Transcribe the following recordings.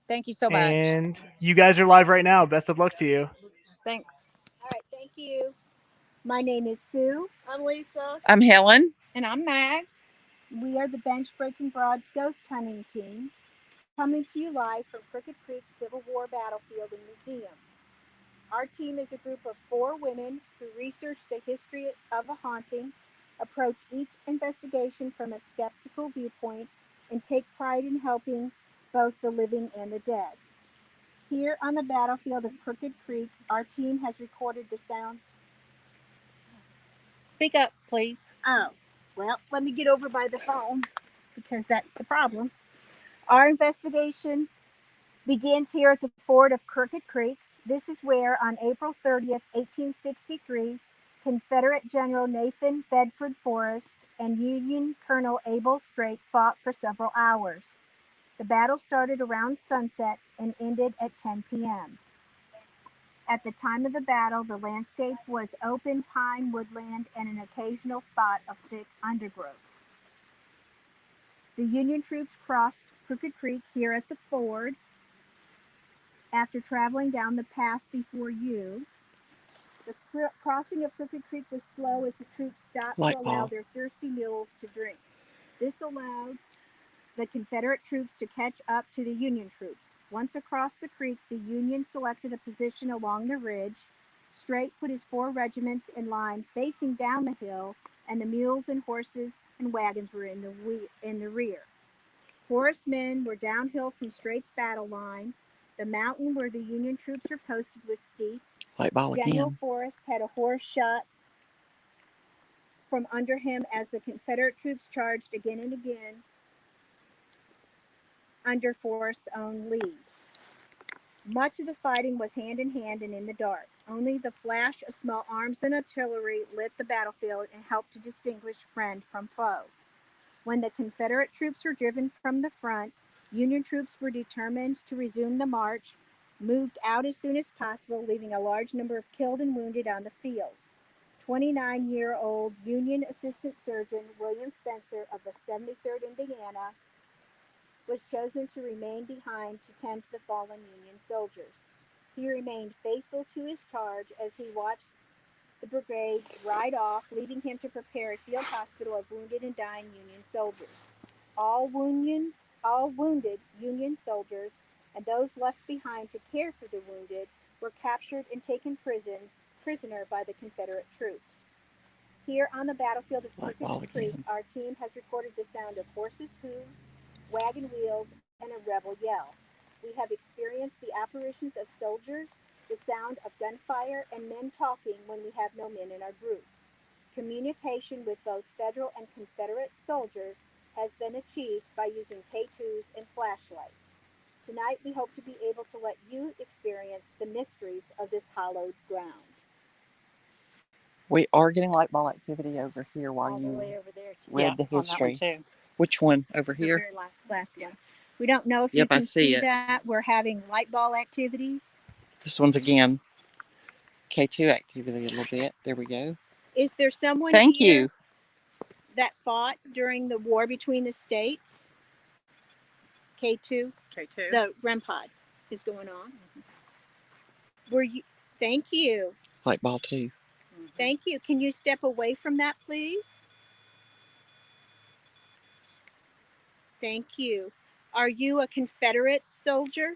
Thank you so much. And you guys are live right now. Best of luck to you. Thanks. All right, thank you. My name is Sue. I'm Lisa. I'm Helen. And I'm Max. We are the Bench Breaking Broads Ghost Hunting Team, coming to you live from Crooked Creek Civil War Battlefield and Museum. Our team is a group of 4 women who research the history of a haunting, approach each investigation from a skeptical viewpoint, and take pride in helping both the living and the dead. Here on the battlefield of Crooked Creek, our team has recorded the sounds. Speak up, please. Oh, well, let me get over by the phone because that's the problem. Our investigation begins here at the ford of Crooked Creek. This is where, on April 30th, 1863, Confederate General Nathan Bedford Forrest and Union Colonel Abel Strait fought for several hours. The battle started around sunset and ended at 10 p.m. At the time of the battle, the landscape was open pine woodland and an occasional spot of thick undergrowth. The Union troops crossed Crooked Creek here at the ford. After traveling down the path before you, the crossing of Crooked Creek was slow as the troops stopped to Light allow bulb. their thirsty mules to drink. This allowed the Confederate troops to catch up to the Union troops. Once across the creek, the Union selected a position along the ridge. Strait put his 4 regiments in line facing down the hill, and the mules and horses and wagons were in the rear. Forrest's men were downhill from Strait's battle line. The mountain where the Union troops were posted was steep. Light ball General again. Forrest had a horse shot from under him as the Confederate troops charged again and again under Forrest's own lead. Much of the fighting was hand in hand and in the dark. Only the flash of small arms and artillery lit the battlefield and helped to distinguish friend from foe. When the Confederate troops were driven from the front, Union troops were determined to resume the march, moved out as soon as possible, leaving a large number of killed and wounded on the field. 29-year-old Union Assistant Surgeon William Spencer of the 73rd Indiana was chosen to remain behind to tend to the fallen Union soldiers. He remained faithful to his charge as he watched the brigade ride off, leaving him to prepare a field hospital of wounded and dying Union soldiers. All wounded, all wounded Union soldiers and those left behind to care for the wounded were captured and taken prisoner by the Confederate troops. Here on the battlefield of Light Crooked ball Creek, again. our team has recorded the sound of horses' hooves, wagon wheels, and a rebel yell. We have experienced the apparitions of soldiers, the sound of gunfire, and men talking when we have no men in our group. Communication with both Federal and Confederate soldiers has been achieved by using K2s and flashlights. Tonight, we hope to be able to let you experience the mysteries of this hallowed ground. We are getting light ball activity over here while All the you way over there, too. Yeah, read the on that one history. too. Which one? Over The here? very last one. We don't know if you Yep, I can see see it. that. We're having light ball activity. This one's again. K2 activity a little bit. There we go. Is there someone Thank here you. that fought during the war between the states? K2, K2. the REM pod is going on. Were you? Thank you. Light ball too. Thank you. Can you step away from that, please? Thank you. Are you a Confederate soldier?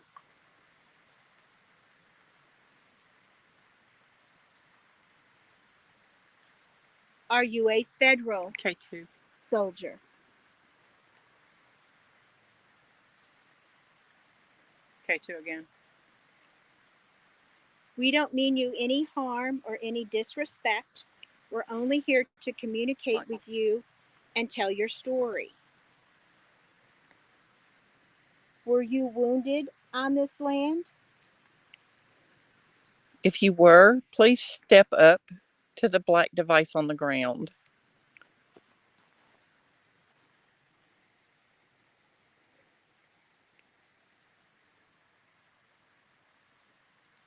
Are you a Federal K2. soldier? K2 again. We don't mean you any harm or any disrespect. We're only here to communicate with you and tell your story. Were you wounded on this land? If you were, please step up to the black device on the ground.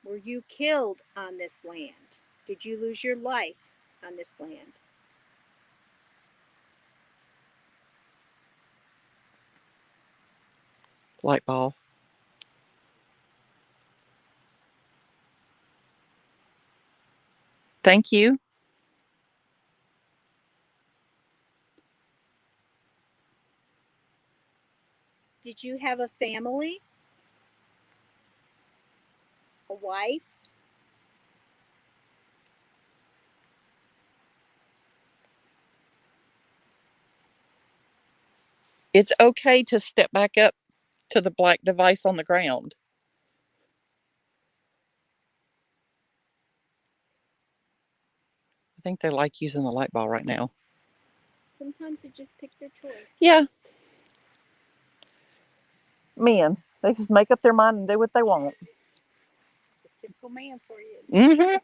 Were you killed on this land? Did you lose your life on this land? Light ball. Thank you. Did you have a family? A wife? It's okay to step back up to the black device on the ground. I think they like using the light ball right now. Sometimes they just pick their choice. Yeah. Men, they just make up their mind and do what they want. It's a typical man for you. Mm-hmm.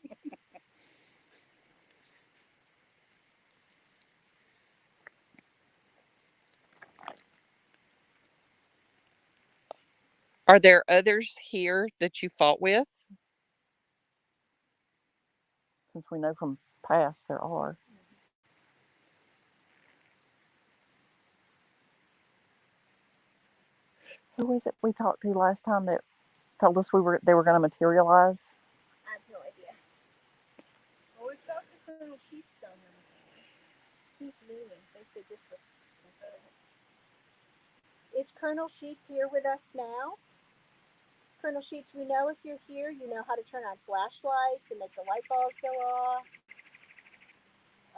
Are there others here that you fought with? Since we know from past there are. Who was it we talked to last time that told us they were going to materialize? I have no idea. Well, we've talked to Colonel Sheets on them. He's leaving. They said this was. Is Colonel Sheets here with us now? Colonel Sheets, we know if you're here, you know how to turn on flashlights and make the light bulbs go off.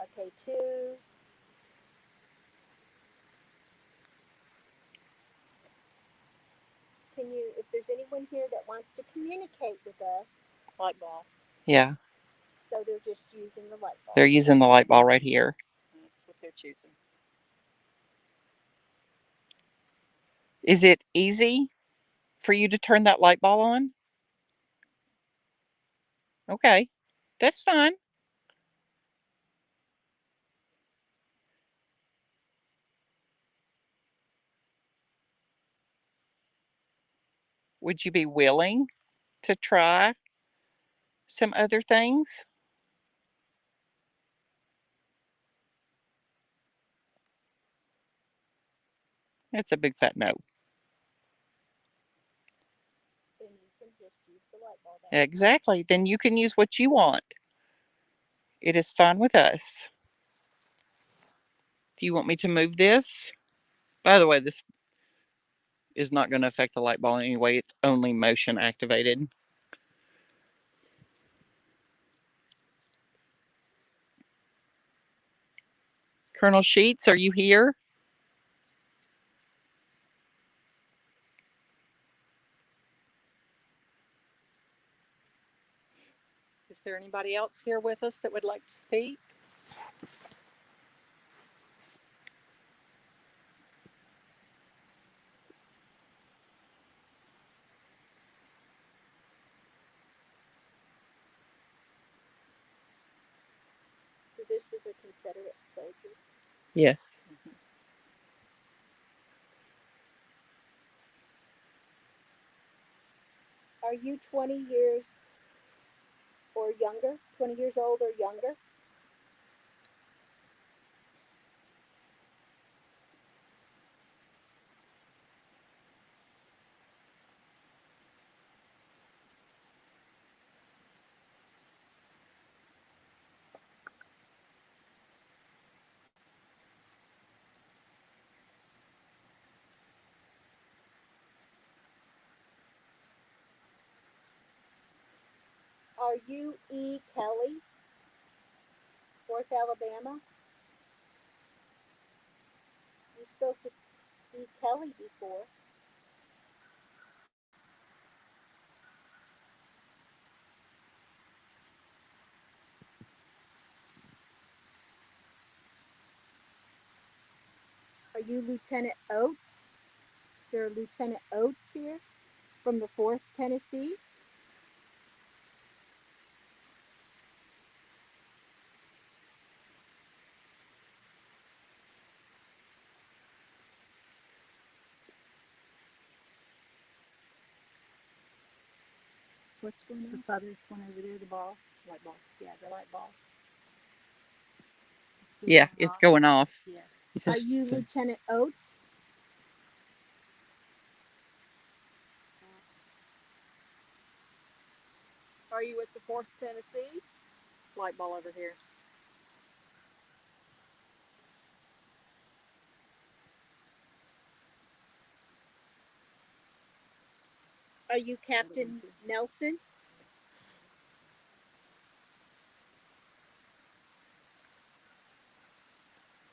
Okay, twos. Can you, if there's anyone here that wants to communicate with us, Light ball. Yeah, so they're just using the light bulb. they're using the light ball right here. That's what they're choosing. Is it easy for you to turn that light ball on? Okay, that's fine. Would you be willing to try some other things? That's a big fat no. Then you can just use the light bulb. Exactly. Then you can use what you want. It is fine with us. Do you want me to move this? By the way, this is not going to affect the light ball anyway. It's only motion activated. Colonel Sheets, are you here? Is there anybody else here with us that would like to speak? So this was a Confederate soldier. Yes. Are you 20 years or younger? 20 years old or younger? Are you E. Kelly, 4th Alabama? You spoke to E. Kelly before. Are you Lieutenant Oates? Is there a Lieutenant Oates here from the 4th Tennessee? What's going on? The feathers went over there, the ball. Light ball. Yeah, the light ball. Yeah, it's going off. Yeah. Are you Lieutenant Oates? Are you with the 4th Tennessee? light ball over here. Are you Captain Nelson?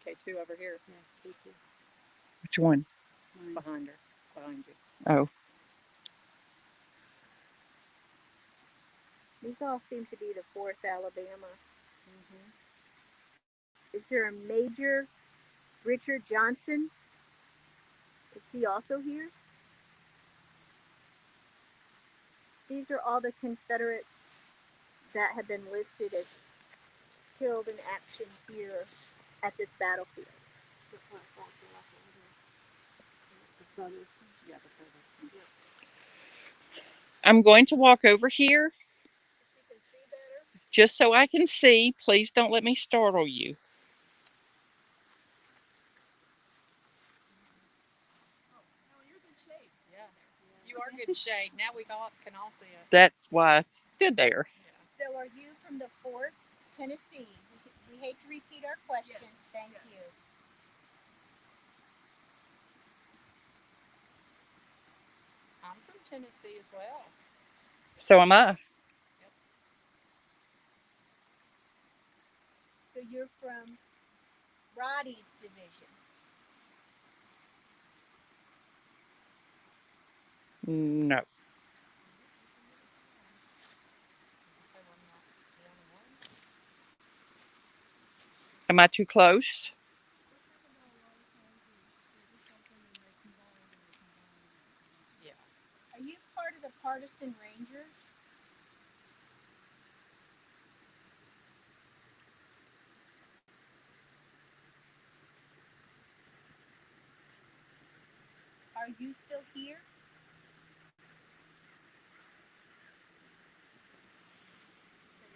Okay, two over here. Which one? Behind her. Behind you. Oh. These all seem to be the 4th Alabama. Is there a Major Richard Johnson? Is he also here? These are all the Confederates that have been listed as killed in action here at this battlefield. I'm going to walk over here just so I can see. Please don't let me startle you. You are good shade. Now we all can all see it. That's why I stood there. So are you from the 4th Tennessee? We hate to repeat our question. Yes. Thank you. I'm from Tennessee as well. So am I. So you're from Roddy's division. No. Am I too close? Yeah. Are you part of the Partisan Rangers? Are you still here?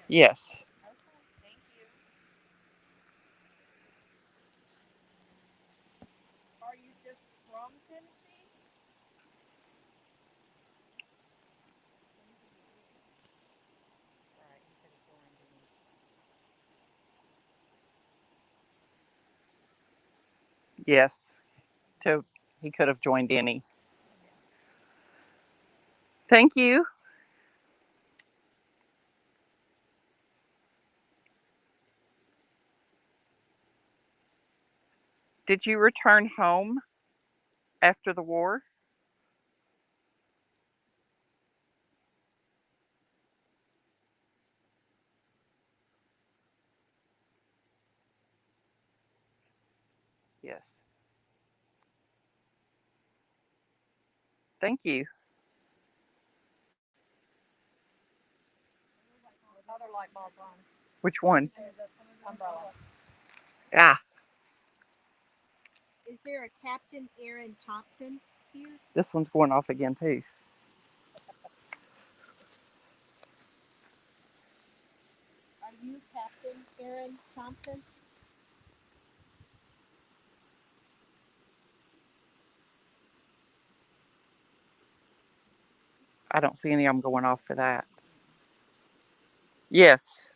Yes. Okay, thank you. Are you just from Tennessee? Right. He could have joined in. Yes. So he could have joined any. Thank you. Did you return home after the war? Yes. Thank you. Other light bulbs on. Which one? Umbrella. Ah, Is there a Captain Aaron Thompson here? this one's going off again too. Are you Captain Aaron Thompson? I don't see any of them going off for that. Yes.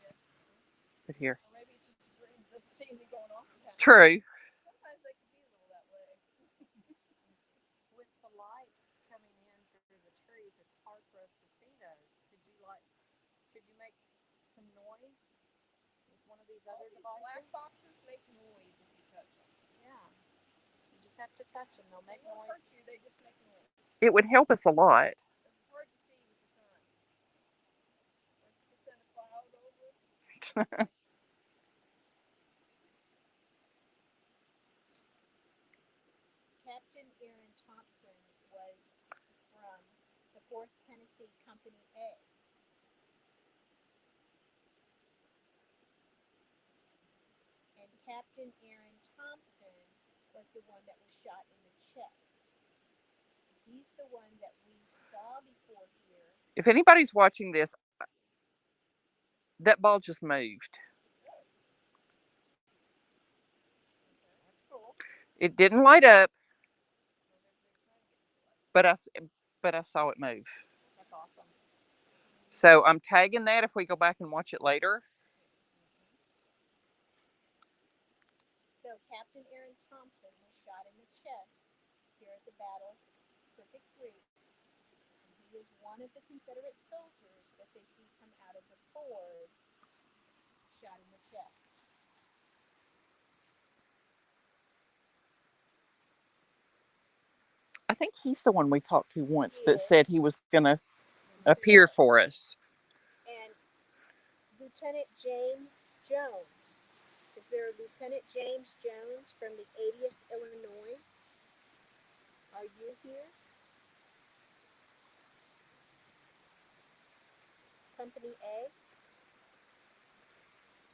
But here. Maybe it's just the green doesn't seem to be going off. True. Sometimes they can be a little that way. With the light coming in through the trees, it's hard for us to see those. Could you make some noise with one of these other devices? Black boxes make noise if you touch them. Yeah. You just have to touch them. They'll make noise. Hurt you. They just make noise. It would help us a lot. It's hard to see with the sun. Let's send a cloud over. Captain Aaron Thompson was from the 4th Tennessee Company A. And Captain Aaron Thompson was the one that was shot in the chest. He's the one that we saw before here. If anybody's watching this, that ball just moved. That's cool. It didn't light up, but I saw it move. That's awesome. So I'm tagging that if we go back and watch it later. one of the Confederate soldiers that they see come out of the ford shot in the chest. I think he's the one we talked to once He that is. said he was going to appear for us. And Lieutenant James Jones. Is there a Lieutenant James Jones from the 80th Illinois? Are you here? Company A?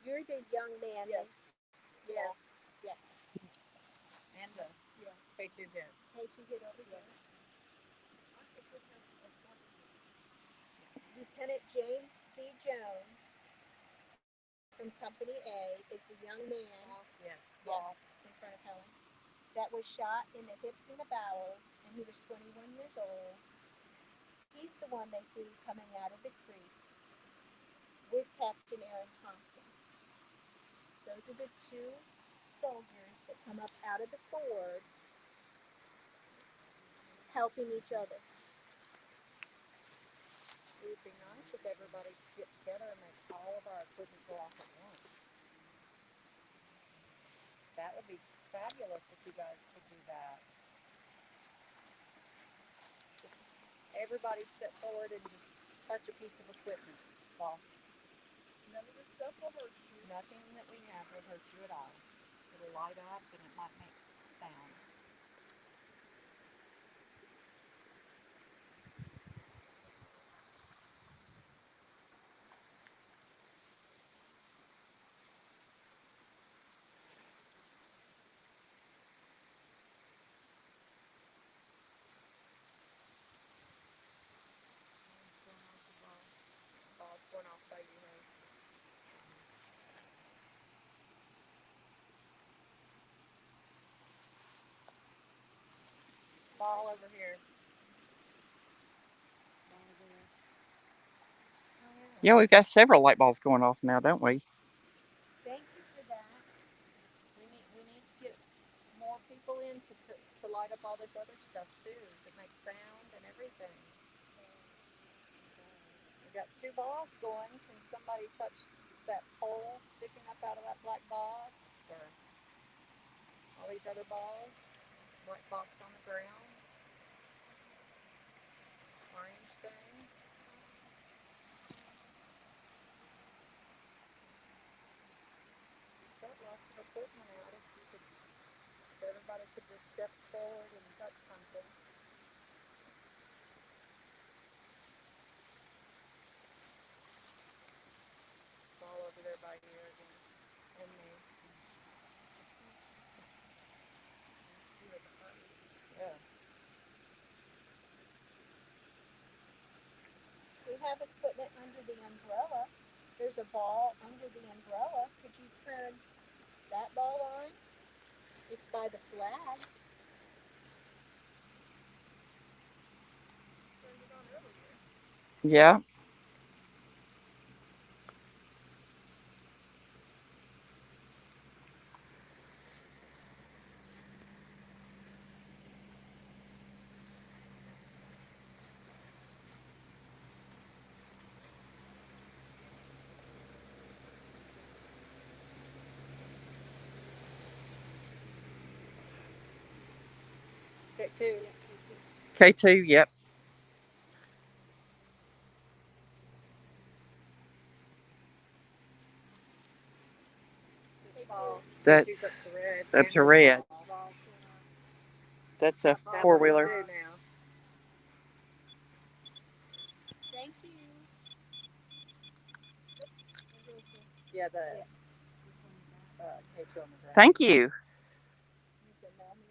You're the young man. Yes. Yes. Yes. And the K2 hit. K2 hit over here. Lieutenant James C. Jones from Company A is the young man. Yes. Yes, in front of Helen. That was shot in the hips and the bowels, and he was 21 years old. He's the one they see coming out of the creek with Captain Aaron Thompson. Those are the two soldiers that come up out of the ford helping each other. It would be nice if everybody could get together and make all of our equipment go off at once. That would be fabulous if you guys could do that. Just everybody step forward and just touch a piece of equipment. Well, none of the stuff will hurt you. Nothing that we have will hurt you at all. It'll light up and it might make sound. Balls going off by you, right? Ball over here. Ball over there. Oh, Yeah, we've got several light bulbs going off now, don't we? Thank you for that. We need to get more people in to light up all this other stuff too, that makes sound and everything. We got two balls going. Can somebody touch that pole sticking up out of that black box or all these other balls? White box on the ground. Orange thing. Got lots of equipment out if everybody could just step forward and touch something. All over there by here again. And me. Yeah. We have equipment under the umbrella. There's a ball under the umbrella. Could you turn that ball on? It's by the flag. Turned it on earlier. Yeah. K2. K2, yep. Ball. That's up to red. That's a That four-wheeler. one too now. Thank you. Yeah, the K2 on the ground. Thank you.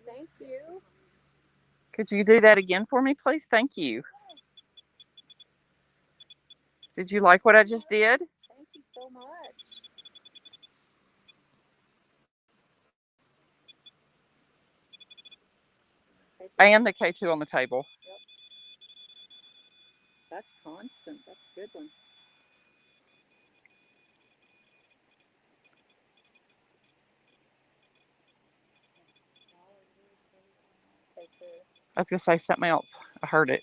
Thank you. Could you do that again for me, please? Thank you. Did you like what I just did? Thank you so much. And the K2 on the table. Yep. That's constant. That's a good one. K2. I was going to say something else. I heard it.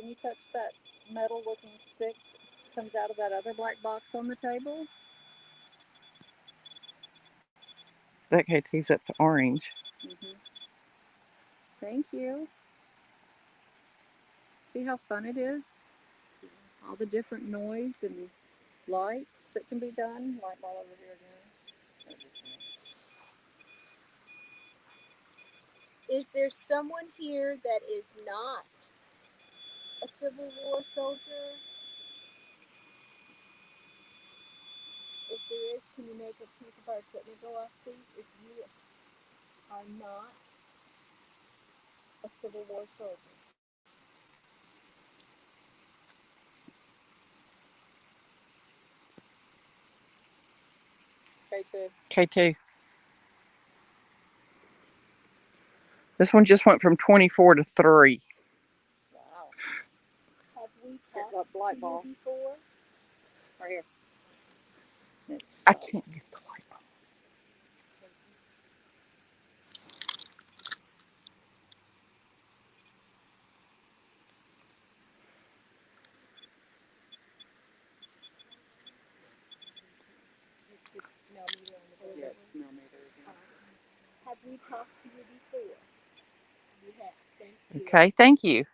Can you touch that metal-looking stick that comes out of that other black box on the table? That KT's up to orange. Mm-hmm. Thank you. See how fun it is? All the different noise and lights that can be done. Light ball over here again. Is there someone here that is not a Civil War soldier? If there is, can you make a piece of our equipment go off, please? If you are not a Civil War soldier. K2. K2. This one just went from 24 to 3. Wow. Have we Here's talked that light to ball. you before? Right here. It's, I can't get the light bulb. millimeter on the door. Yes, millimeter again. Have we talked to you before? You have. Thank you. Okay, thank you.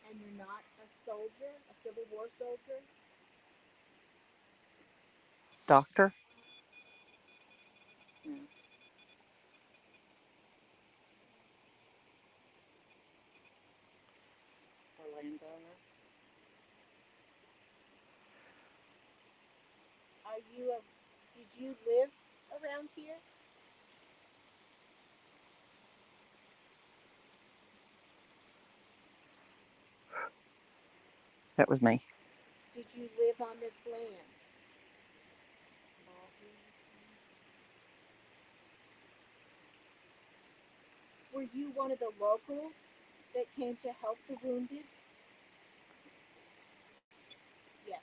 And you're not a soldier, a Civil War soldier? Doctor. Yeah. Or landowner. Are you a? Did you live around here? That was me. Did you live on this land? Were you one of the locals that came to help the wounded? Yes.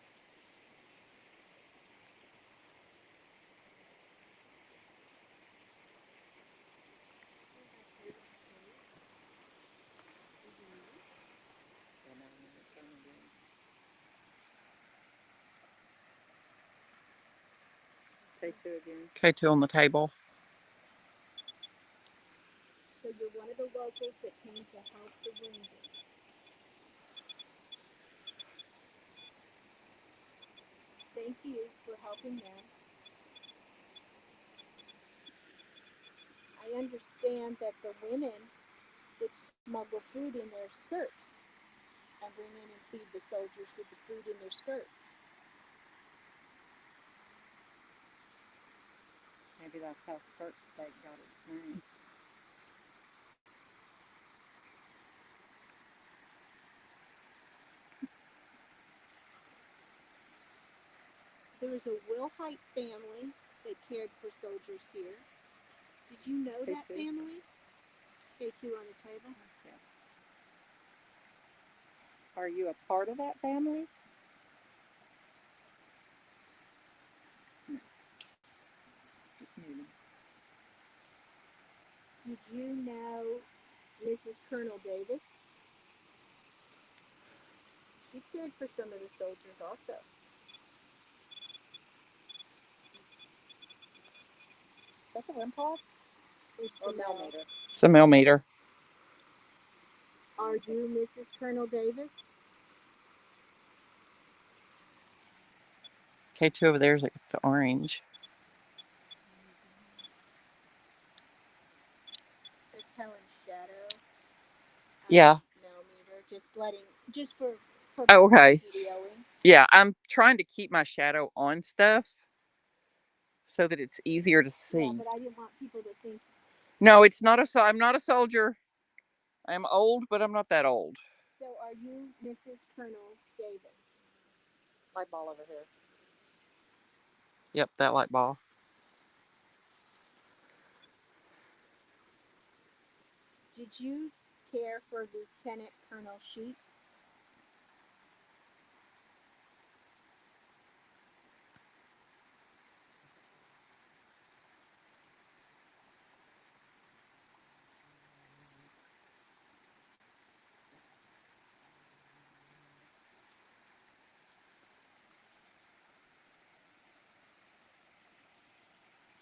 K2 again. K2 on the table. So you're one of the locals that came to help the wounded. Thank you for helping them. I understand that the women would smuggle food in their skirts and bring in and feed the soldiers with the food in their skirts. Maybe that's how skirt steak got its name. There was a Wilhite family that cared for soldiers here. Did you know that K2. family? K2 on the table. Yeah. Are you a part of that family? No. Just meeting. Did you know Mrs. Colonel Davis? She cared for some of the soldiers also. Is that the rim pod? It's Or the millimeter? It's a millimeter. Are you Mrs. Colonel Davis? K2 over there is like the orange. It's Helen's shadow. Yeah. Millimeter. Just for Oh, okay. videoing. Yeah, I'm trying to keep my shadow on stuff so that it's easier to see. Yeah, but I didn't want people to think. No, it's not I'm not a soldier. I'm old, but I'm not that old. So are you Mrs. Colonel Davis? Light ball over here. Yep, that light ball. Did you care for Lieutenant Colonel Sheets?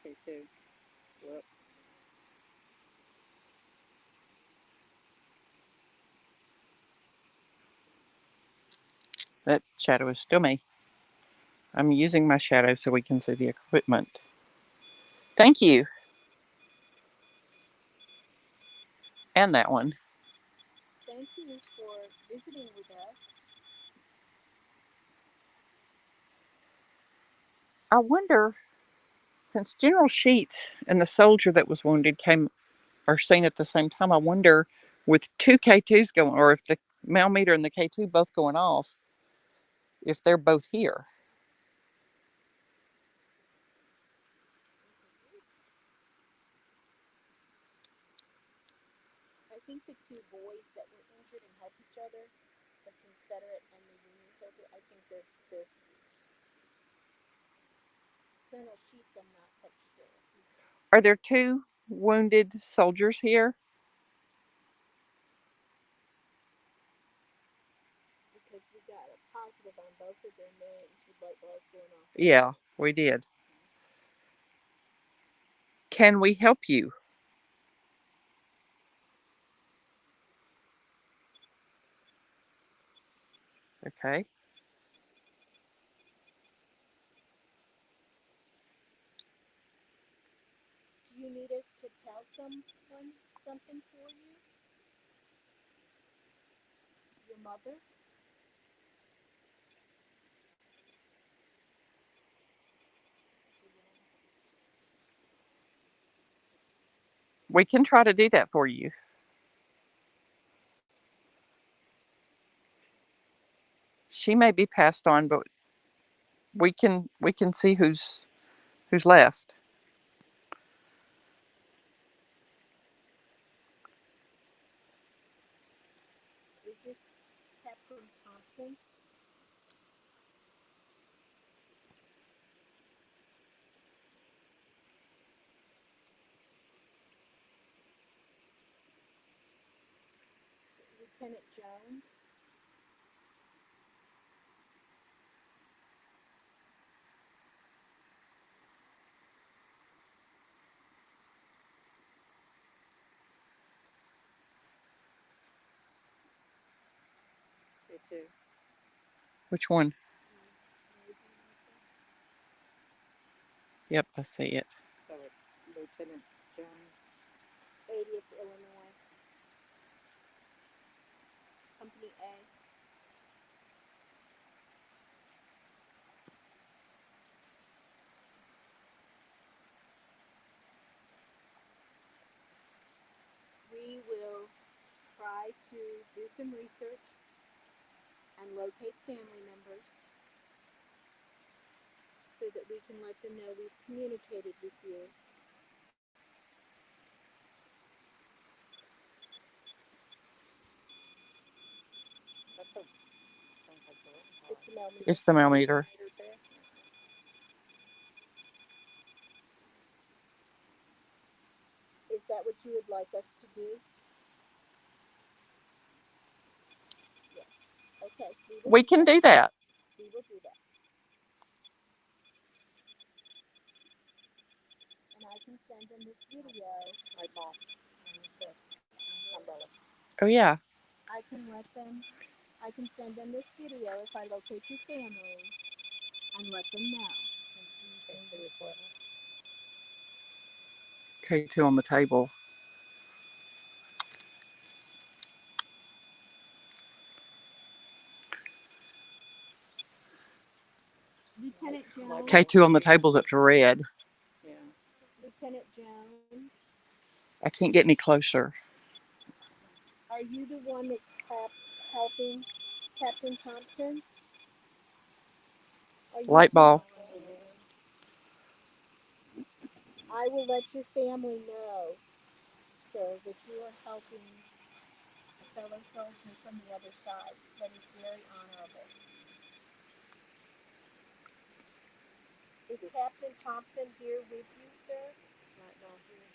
K2. Yep. That shadow is still me. I'm using my shadow so we can see the equipment. Thank you. And that one. Thank you for visiting with us. I wonder, since General Sheets and the soldier that was wounded are seen at the same time, I wonder with two K2s going, or if the millimeter and the K2 both going off, if they're both here. I think the two boys that were injured and helped each other, the Confederate and the Union soldier, I think the Colonel Sheets, I'm not quite sure. Are there two wounded soldiers here? Because we got a positive on both of their names with light bulbs going off. Yeah, we did. Can we help you? Okay. Do you need us to tell someone something for you? Your mother? We can try to do that for you. She may be passed on, but we can see who's left. Is this Captain Thompson? Lieutenant Jones? K2. Which one? Yep, I see it. So it's Lieutenant Jones. 80th Illinois. Company A. We will try to do some research and locate family members so that we can let them know we've communicated with you. That sounds like the wrong It's the millimeter. It's the millimeter. Is that what you would like us to do? Yes. Okay. We can do that. We will do that. And I can send them this video. Light bulb. Umbrella. Oh yeah. I can send them this video if I locate your family and let them know. K2 is what? K2 on the table. Lieutenant Jones. K2 on the table's up to red. Yeah. Lieutenant Jones. I can't get any closer. Are you the one that's helping Captain Thompson? Are you Light ball. I will let your family know, sir, that you are helping a fellow soldier from the other side. That is very honorable. Is Captain Thompson here with you, sir? Not down here.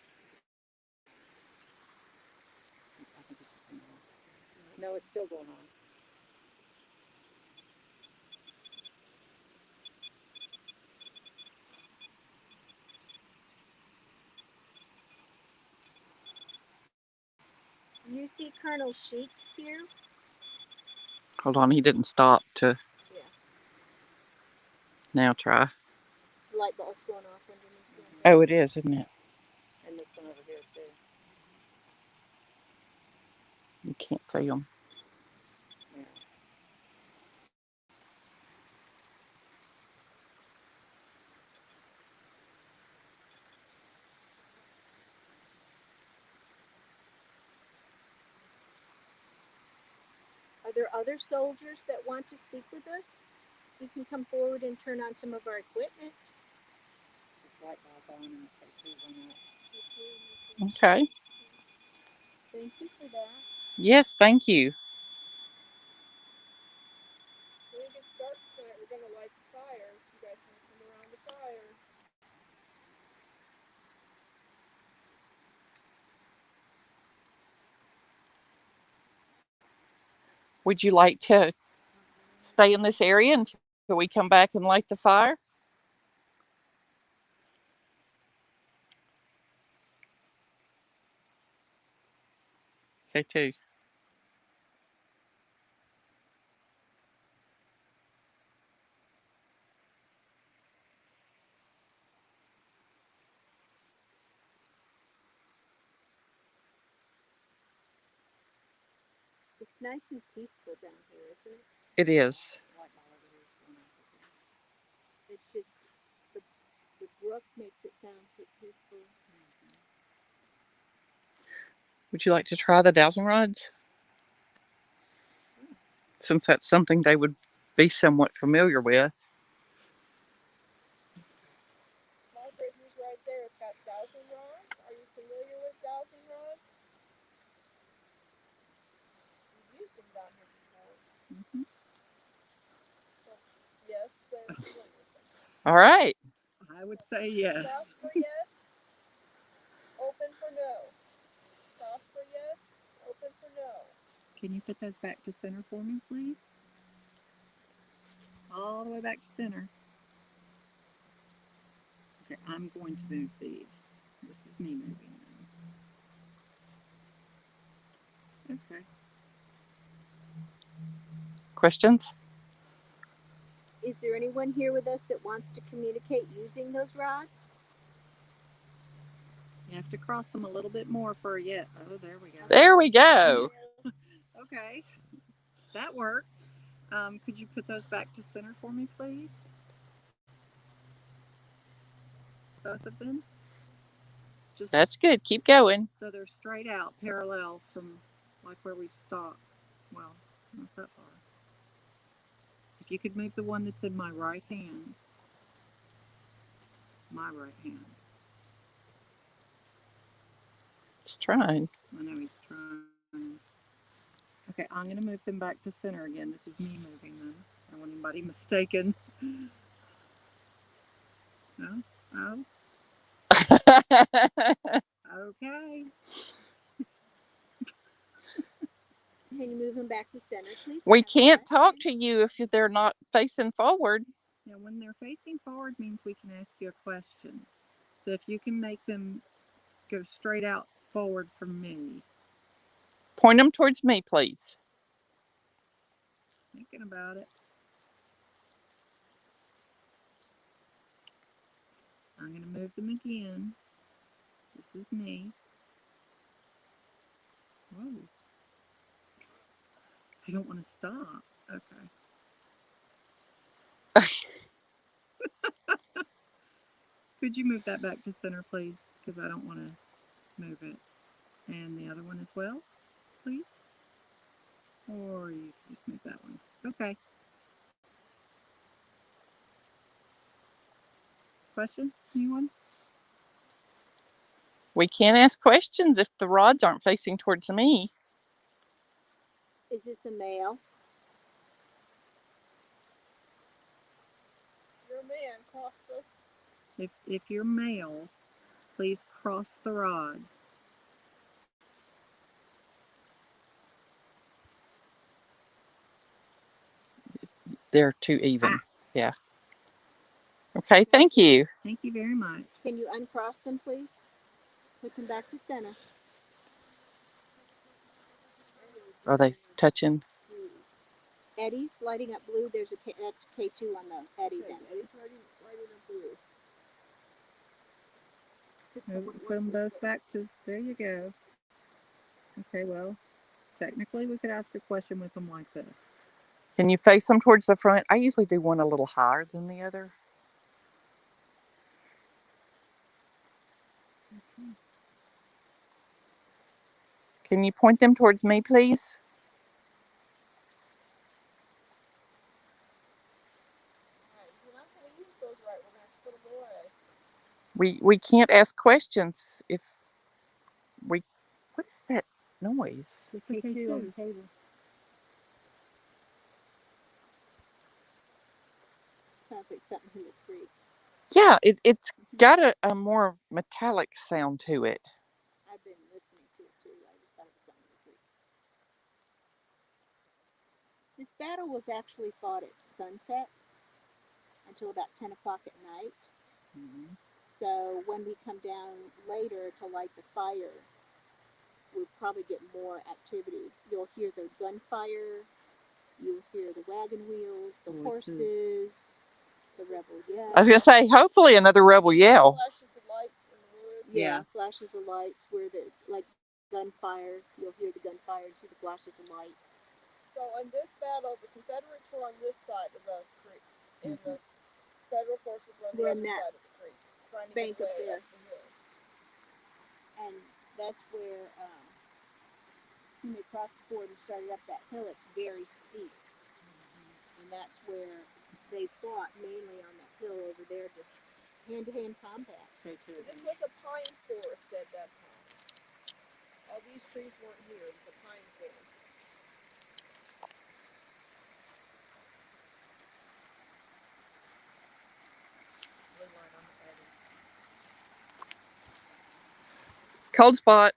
I think it's just no, it's still going on. You see Colonel Sheets here? Hold on, he didn't stop to Yeah. now try. The light bulb's going off underneath here. Oh, it is, isn't it? And this one over here too. You can't see them. Yeah. Are there other soldiers that want to speak with us? You can come forward and turn on some of our equipment. This light bulb on and the KT went up. Okay. Thank you for that. Yes, thank you. When it gets dark tonight, we're going to light the fire. You guys can come around the fire. Would you like to stay in this area until we come back and light the fire? Okay, too. It's nice and peaceful down here, isn't it? It is. Light bulb over here is going up. It's just the brook makes it sound so peaceful. Would you like to try the dowsing rods? Since that's something they would be somewhat familiar with. My figure's right there. It's got dowsing rods. Are you familiar with dowsing rods? You've used them down here before. Mm-hmm. So, yes, they're familiar with them. All right. I would say yes. South for yes. Open for no. South for yes. Open for no. Can you put those back to center for me, please? All the way back to center. Okay, I'm going to move these. This is me moving them. Okay. Questions? Is there anyone here with us that wants to communicate using those rods? You have to cross them a little bit more for a yes. Oh, there we go. There we go. Okay, that worked. Could you put those back to center for me, please? Both of them? Just That's good. Keep going. so they're straight out, parallel from like where we stopped. Well, not that far. If you could move the one that's in my right hand. My right hand. Just trying. I know he's trying. Okay, I'm going to move them back to center again. This is me moving them. I don't want anybody mistaken. No? Oh, okay. Can you move them back to center, please? We can't talk to you if they're not facing forward. Now, when they're facing forward means we can ask you a question. So if you can make them go straight out forward from me. Point them towards me, please. Thinking about it. I'm going to move them again. This is me. Whoa. I don't want to stop. Okay. Could you move that back to center, please? Because I don't want to move it. And the other one as well, please. Or you can just move that one. Okay. Question? Anyone? We can't ask questions if the rods aren't facing towards me. Is this a male? You're a man. Cross the. If you're male, please cross the rods. They're too even. Yeah. Okay, thank you. Thank you very much. Can you uncross them, please? Put them back to center. Are they touching? Eddie's lighting up blue. There's that's K2 on the Eddie then. Eddie's lighting up blue. Put them both back to, there you go. Okay, well, technically we could ask a question with them like this. Can you face them towards the front? I usually do one a little higher than the other. Can you point them towards me, please? We're not going to use those right. We're going to have to put them away. We can't ask questions if we. What is that noise? The K2 on the table. Sounds like something from the creek. Yeah, it's got a more metallic sound to it. I've been listening to it too. I just thought it was something from the creek. This battle was actually fought at sunset until about 10 o'clock at night. Mm-hmm. So when we come down later to light the fire, we'll probably get more activity. You'll hear the gunfire, you'll hear the wagon wheels, the horses, the rebel yell. I was gonna say, hopefully another rebel yell. Flashes of lights in the woods. Yeah, flashes of lights where the like gunfire. You'll hear the gunfire and see the flashes of light. So in this battle, the Confederates were on this side of the creek, and the Federal forces were on the other side of the creek, trying to bank get up away there. up the hill. And that's where when they crossed the ford and started up that hill, it's very steep. And that's where they fought mainly on that hill over there, just hand-to-hand combat. This was a pine forest at that time. All these trees weren't here. It was a pine forest. Cold spot.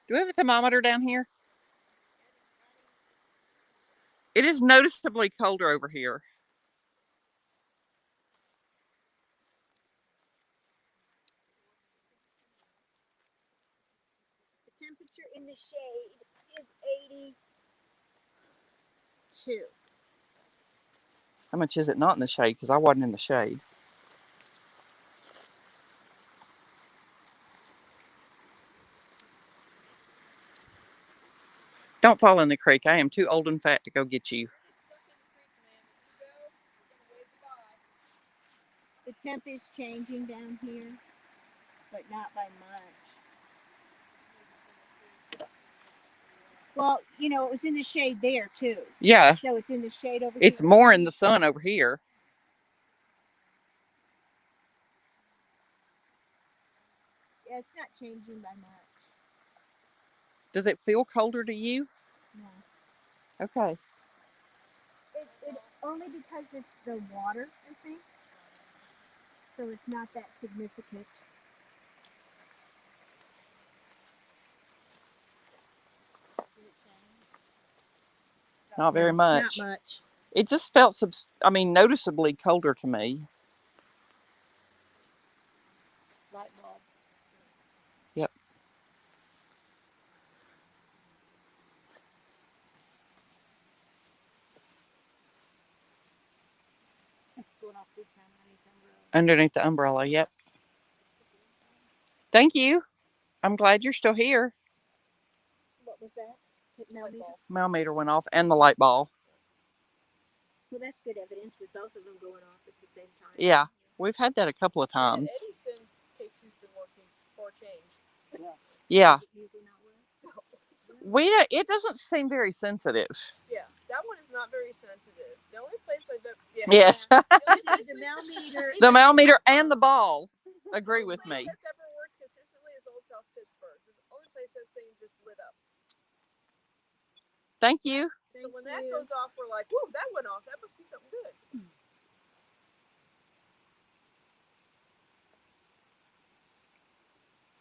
Do we have a thermometer down here? It is noticeably colder over here. The temperature in the shade is 82. How much is it not in the shade? Because I wasn't in the shade. Don't fall in the creek. I am too old and fat to go get you. The temp is changing down here, but not by much. Well, you know, it was in the shade there too. Yeah. So it's in the shade over It's here. more in the sun over here. Yeah, it's not changing by much. Does it feel colder to you? No. Okay. It only because it's the water, I think. So it's not that significant. Not very much. Not much. It just felt, noticeably colder to me. Light bulb. Yep. It's going off this time Underneath the umbrella, yep. Thank you. I'm glad you're still here. What was that? Millimeter went off and the light ball. Well, that's good evidence with both of them going off at the same time. Yeah, we've had that a couple of times. K2's been working for a change. Yeah. Usually not well. It doesn't seem very sensitive. Yeah, that one is not very sensitive. The only place I've ever... Yes. the millimeter. The millimeter and the ball agree with me. The only place that's ever worked consistently is Old South Pittsburgh. It's the only place that thing just lit up. Thank you. So when that goes off, we're like, whoa, that went off. That must be something good.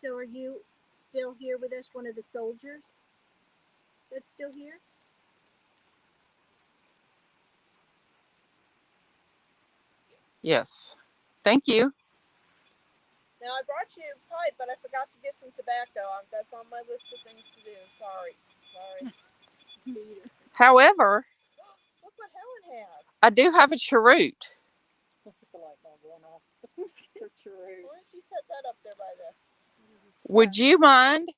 So are you still here with us? One of the soldiers that's still here? Yes. Thank you. Now I brought you a pipe, but I forgot to get some tobacco. That's on my list of things to do. Sorry. However, Look what Helen has. I do have a cheroot. Look at the light bulb going off. For cheroot. Why don't you set that up there by the... Would you mind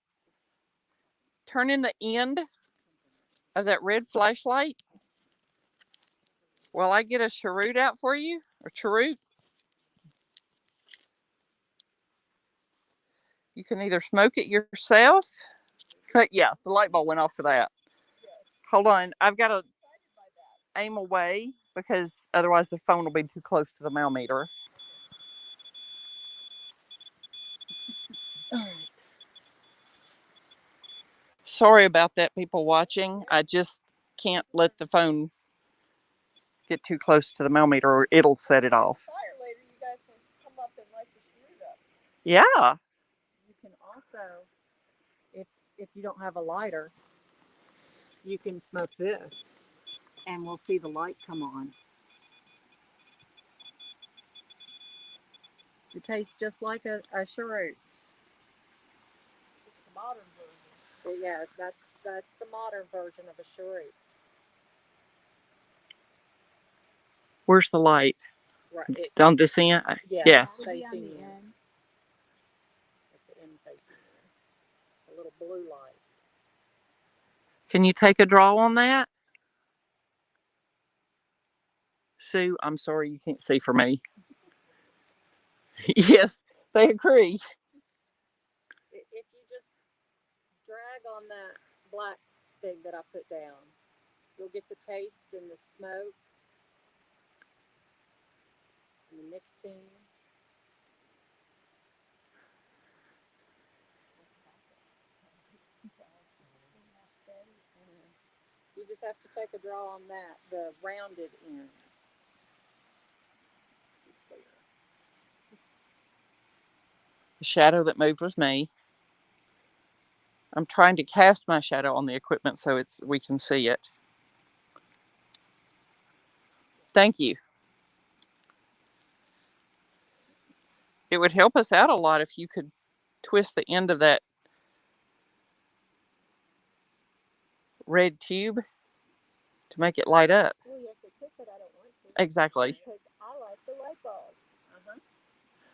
turning the end of that red flashlight while I get a cheroot out for you? A cheroot? You can either smoke it yourself. Yeah, the light bulb went off for that. Hold on. I've got to aim away because otherwise the phone will be too close to the mail meter. All right. Sorry about that, people watching. I just can't let the phone get too close to the mail meter or it'll set it off. Fire later, you guys can come up and light the cheroot up. Yeah. You can also, if you don't have a lighter, you can smoke this, and we'll see the light come on. It tastes just like a cheroot. It's the modern version. But yeah, that's the modern version of a cheroot. Where's the light? Right. On this end? Yeah. Yes. It'll be on the end. At the end facing in. A little blue light. Can you take a draw on that? Sue, I'm sorry you can't see for me. Yes, they agree. If you just drag on that black thing that I put down, you'll get the taste and the smoke and the nicotine. You just have to take a draw on that, the rounded end. The shadow that moved was me. I'm trying to cast my shadow on the equipment so we can see it. Thank you. It would help us out a lot if you could twist the end of that red tube to make it light up. Well, yes, I could, but I don't want to. Exactly. Because I like the light bulbs.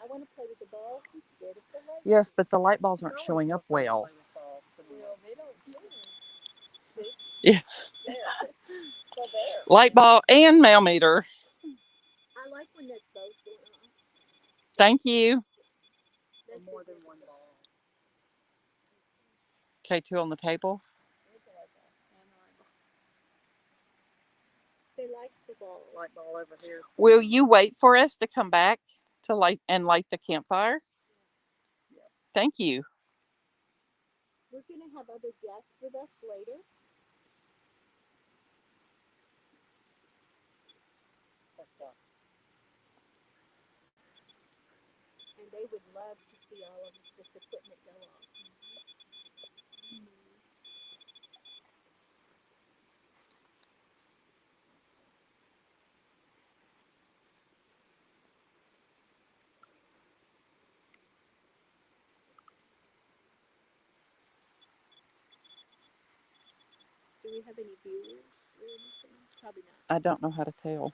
I want to play with the balls instead of the light. Yes, but the light balls aren't showing up well. Well, they don't do it. See? Yes. There. So there. Light bulb and mail meter. I like when that's both going on. Thank you. Or more than one ball. K2 on the table. They like the ball. Light ball over here. Will you wait for us to come back to light the campfire? Yeah. Thank you. We're going to have other guests with us later. And they would love to see all of this equipment go off. Do we have any viewers or anything? Probably not. I don't know how to tell.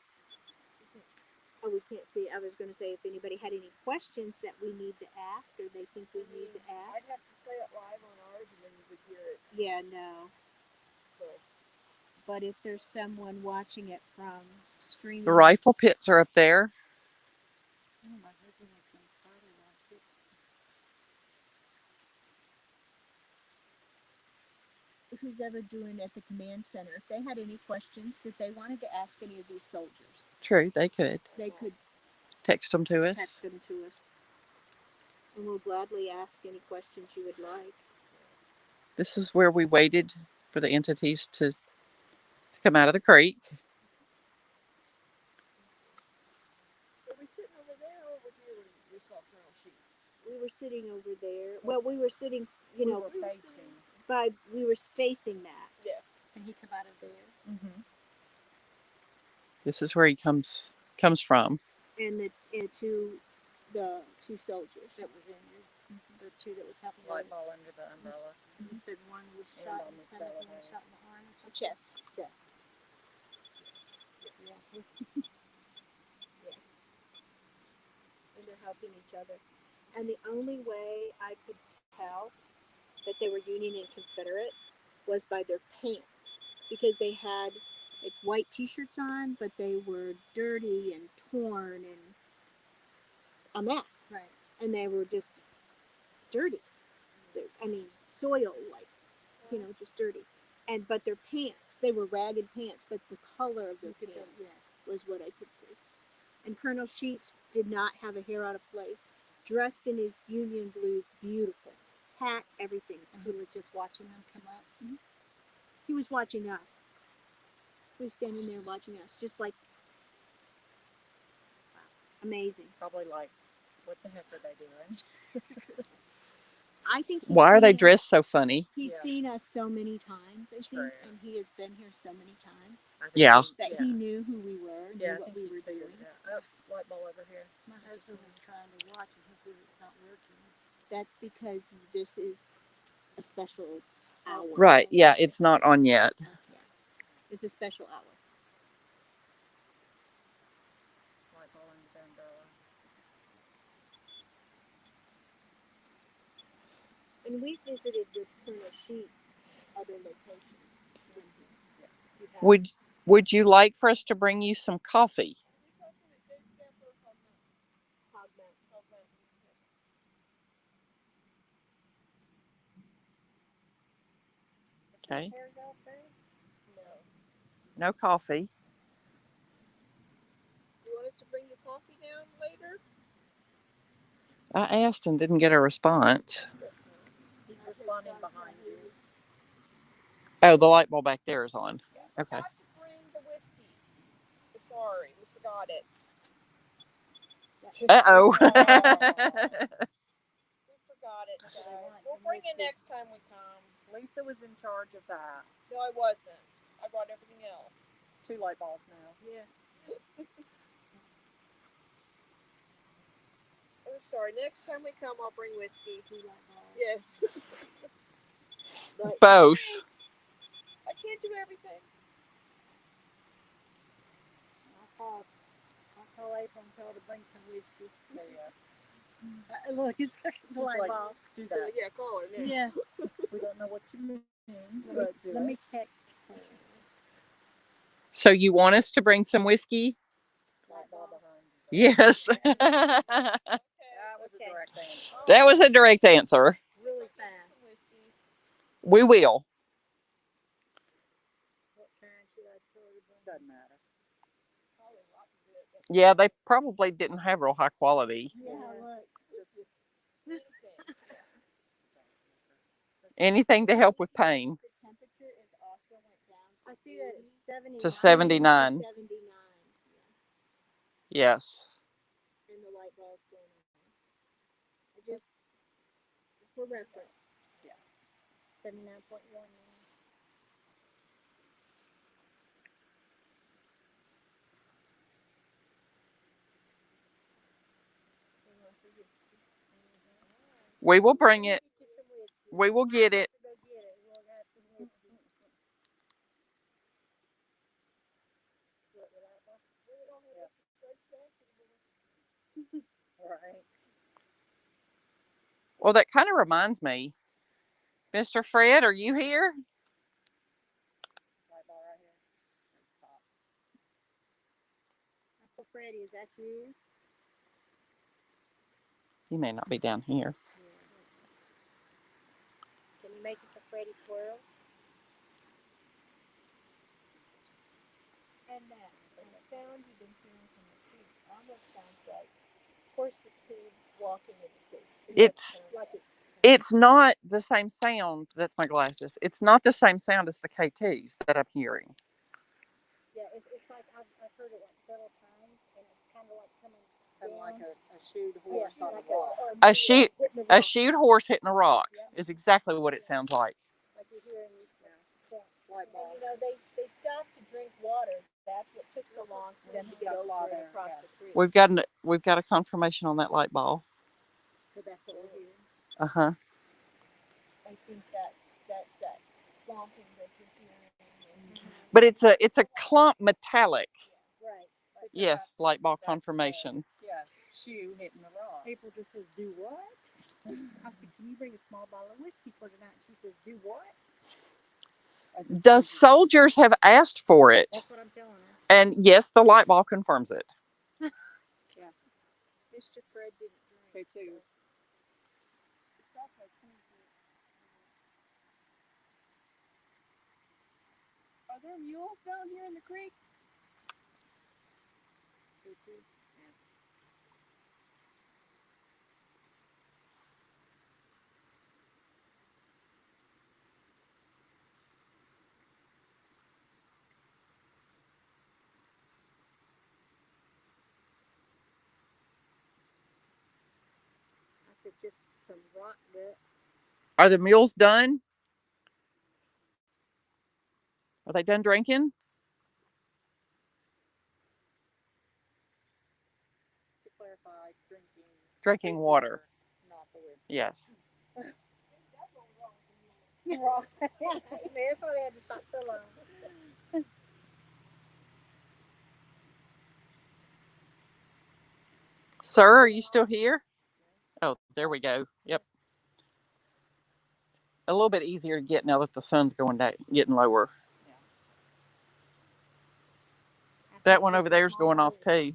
Oh, we can't see. I was going to say if anybody had any questions that we need to ask or they think we need to ask. I'd have to play it live on ours and then you would hear it. Yeah, no. So. But if there's someone watching it from streaming. The rifle pits are up there. Oh, my husband was going to start it on it. Who's ever doing at the command center, if they had any questions that they wanted to ask any of these soldiers, True, they could. they could Text them to us. text them to us. And we'll gladly ask any questions you would like. This is where we waited for the entities to come out of the creek. Are we sitting over there or over here with your soft metal sheets? We were sitting over there. Well, we were sitting, We were facing. we were facing that. Yeah. Can he come out of there? Mm-hmm. This is where he comes from. And the two soldiers. That was injured. The two that was helping Light him. ball under the umbrella. He said one was And shot on in the the stomach, belly one was button. shot in the arm. Chest. Yeah. And they're helping each other. And the only way I could tell that they were Union and Confederate was by their pants, because they had like white T-shirts on, but they were dirty and torn and a mess. Right. And they were just dirty. I mean, soil, like, just dirty. But their pants, they were ragged pants, but the color of their pants was what I could see. And Colonel Sheets did not have a hair out of place, dressed in his Union blues, beautiful, hat, everything. And he was just watching them come up. He was watching us. He was standing there watching us, just like, wow, amazing. Probably like, what the heck are they doing? I think. Why are they dressed so funny? He's Yeah. seen us so many times, I think, True. and he has been here so many times I think Yeah. that he knew who we were, Yeah, I knew what think we he's were figured doing. it out. Oh, light ball over here. My husband was trying to watch and he said it's not working. That's because this is a special hour. Right. Yeah, it's not on yet. Yeah. It's a special hour. Light ball under the umbrella. And we visited with Colonel Sheets other locations. Would you like for us to bring you some coffee? Okay. No coffee. You want us to bring you coffee down later? I asked and didn't get a response. He's responding behind you. Oh, the light bulb back there is on. Okay. To bring the whiskey. Sorry, we forgot it. Uh-oh. We forgot it, guys. We'll bring it next time we come. Lisa was in charge of that. No, I wasn't. I brought everything else. 2 light balls now. Yeah. I'm sorry. Next time we come, I'll bring whiskey. Yes. Both. I can't do everything. I'll call April and tell her to bring some whiskey. There you go. Look, it's the light like- bulb. Do that. Yeah, call her now. Yeah. We don't know what you mean, but do Let it. me text her. So you want us to bring some whiskey? Light ball behind you. Yes. That was a direct answer. That was a direct answer. Really fast. We will. What kind should I tell her to bring? Doesn't matter. Yeah, they probably didn't have real high quality. Yeah, look. Anything to help with pain. The temperature is also went down I see that it's 79. To 79. 79. Yes. And the light bulb's going on. Just for reference. 79.1. We will bring it. We will get it. Go get it. We'll have some whiskey. Right. Well, that kind of reminds me. Mr. Fred, are you here? Light ball right here. And stop. Uncle Freddie, is that you? He may not be down here. Can you make us a Freddie swirl? And that sound you've been hearing from the tree almost sounds like horses' hooves walking in the tree. It's not the same sound. That's my glasses. It's not the same sound as the K2s that I'm hearing. Yeah, it's like I've heard it like several times, and it's kind of like coming And like a shoed Yeah, horse on like the block. A shoot hitting the a rock, shoed horse hitting a rock is exactly what it sounds like. like you hear in these songs. Light And bulb. you know, they stopped to drink water. That's what took so long for them to get over and across the creek. We've got a confirmation on that light ball. So that's what we're hearing. Uh-huh. I think that's that clomping that you're hearing. But it's a clump metallic. Right. But Yes, that's- light ball that's, confirmation. Yeah, shoe hitting the rock. April just says, do what? I said, can you bring a small bottle of whiskey for tonight? She says, do what? The soldiers have asked for it. That's what I'm telling her. And yes, the light ball confirms it. Mr. Fred didn't drink. Okay, too. Are there mules down here in the creek? I said just some rock that. Are the mules done? Are they done drinking? To clarify, Drinking water. not the whiskey. Yes. Wrong. That's why they had to stop so long. Sir, are you still here? Oh, there we go. Yep. A little bit easier to get now that the sun's going down, getting lower. That one over there is going off too.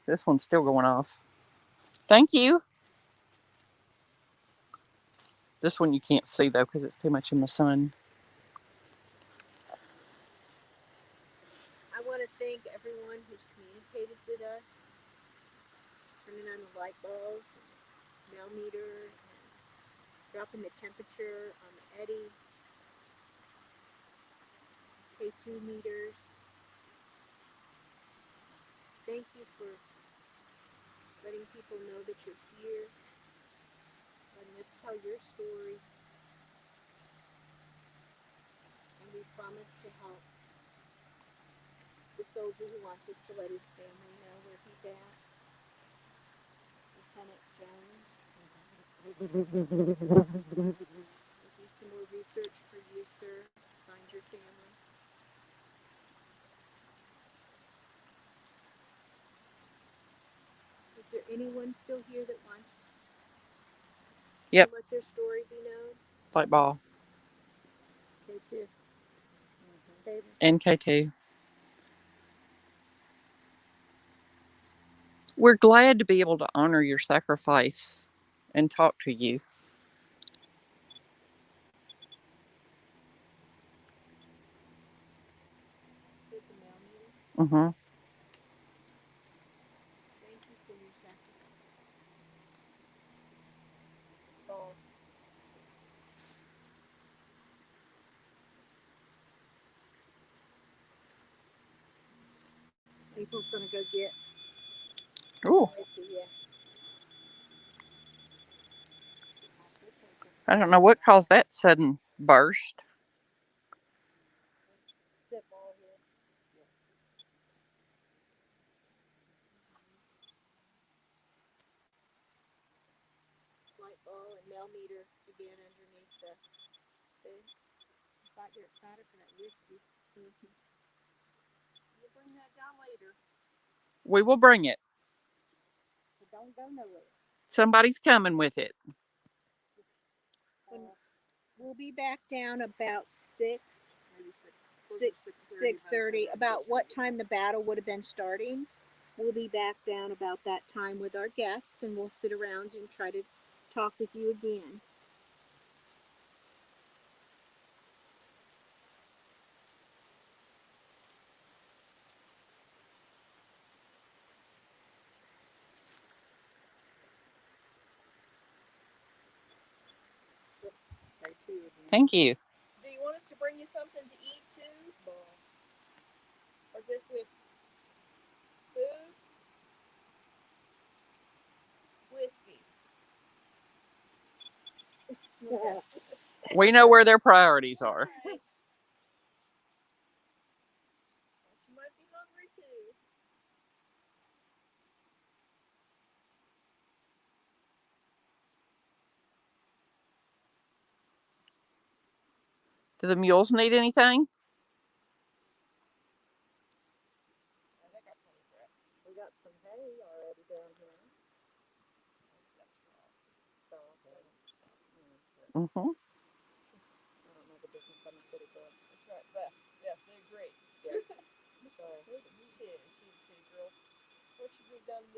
This one's still going off. Thank you. This one you can't see though because it's too much in the sun. I want to thank everyone who's communicated with us, turning on the light bulbs, and mail meter, and dropping the temperature on the eddy, K2 meters. Thank you for letting people know that you're here, letting us tell your story, and we promise to help the soldier who wants us to let his family know where he's at, Lieutenant Jones. We'll do some more research for you, sir. Find your family. Is there anyone still here that wants Yep. to let their story be known? Light ball. K2. NK2. We're glad to be able to honor your sacrifice and talk to you. Mm-hmm. Thank you for your sacrifice. Oh. April's gonna go get. Ooh. I don't know what caused that sudden burst. Light ball and mail meter again underneath the thing. I thought you're excited for that whiskey. We'll bring that down later. We will bring it. So don't go nowhere. Somebody's coming with it. We'll be back down about 6, Maybe 6:30. About what time the battle would have been starting. We'll be back down about that time with our guests, and we'll sit around and try to talk with you again. Thank you. Do you want us to bring you something to eat? is this with food? Whiskey. Yes. We know where their priorities are. Right. You might be hungry too. Do the mules need anything? I think I told you that. We got some hay already down here. That's straw. Straw, okay. Mm-hmm. I don't know the difference. I'm a city girl. That's right. But, yeah, they agree.